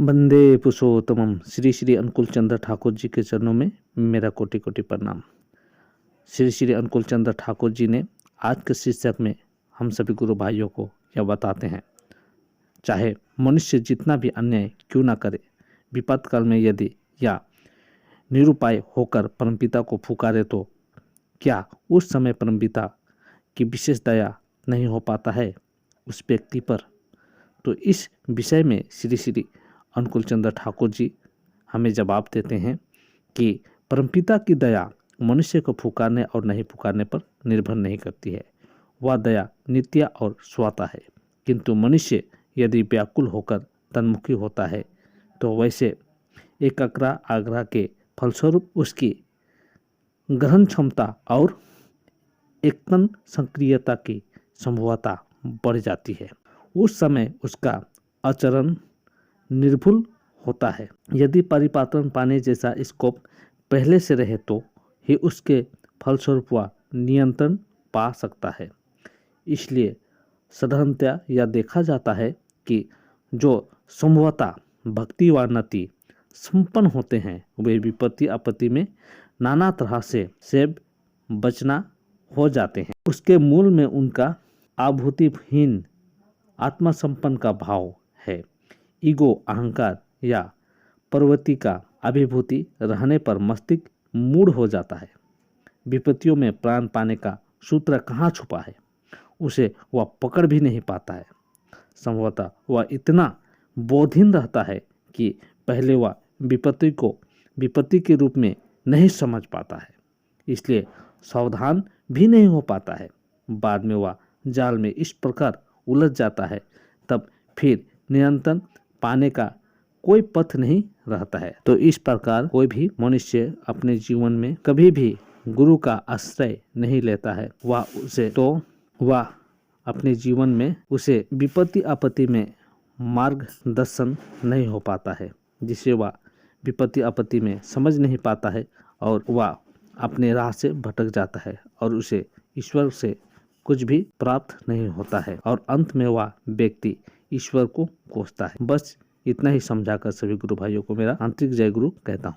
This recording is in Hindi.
वंदे पुरुषोत्तमम। श्री श्री अनुकूल चंद्र ठाकुर जी के चरणों में मेरा कोटि कोटि प्रणाम। श्री श्री अनुकूल चंद्र ठाकुर जी ने आज के शीर्षक में हम सभी गुरु भाइयों को यह बताते हैं, चाहे मनुष्य जितना भी अन्याय क्यों ना करे, विपद काल में यदि या निरुपाय होकर परमपिता को पुकारे तो क्या उस समय परमपिता की विशेष दया नहीं हो पाता है उस व्यक्ति पर। तो इस विषय में श्री श्री अनुकूल चंद्र ठाकुर जी हमें जवाब देते हैं कि परमपिता की दया मनुष्य को पुकारने और नहीं पुकारने पर निर्भर नहीं करती है। वह दया नित्य और स्वतः है, किंतु मनुष्य यदि व्याकुल होकर तन्मुखी होता है तो वैसे एकाग्र आग्रह के फलस्वरूप उसकी ग्रहण क्षमता और एकदम सक्रियता की संभवता बढ़ जाती है। उस समय उसका आचरण निर्भुल होता है। यदि परिपाटन पाने जैसा स्कोप पहले से रहे तो ही उसके फलस्वरूप वह नियंत्रण पा सकता है। इसलिए साधारणतया यह देखा जाता है कि जो संभवतः भक्ति व नति संपन्न होते हैं वे विपत्ति आपत्ति में नाना तरह से बचना हो जाते हैं। उसके मूल में उनका आभूतिहीन आत्मसंपन्न का भाव है। ईगो अहंकार या प्रवृत्ति का अभिभूति रहने पर मस्तिष्क मूढ़ हो जाता है। विपत्तियों में प्राण पाने का सूत्र कहाँ छुपा है उसे वह पकड़ भी नहीं पाता है। संभवतः वह इतना बोधहीन रहता है कि पहले वह विपत्ति को विपत्ति के रूप में नहीं समझ पाता है, इसलिए सावधान भी नहीं हो पाता है। बाद में वह जाल में इस प्रकार उलझ जाता है, तब फिर नियंत्रण पाने का कोई पथ नहीं रहता है। तो इस प्रकार कोई भी मनुष्य अपने जीवन में कभी भी गुरु का आश्रय नहीं लेता है, वह अपने जीवन में उसे विपत्ति आपत्ति में मार्गदर्शन नहीं हो पाता है, जिसे वह विपत्ति आपत्ति में समझ नहीं पाता है और वह अपने राह से भटक जाता है और उसे ईश्वर से कुछ भी प्राप्त नहीं होता है और अंत में वह व्यक्ति ईश्वर को कोसता है। बस इतना ही समझाकर सभी गुरु भाइयों को मेरा आंतरिक जय गुरु कहता हूँ।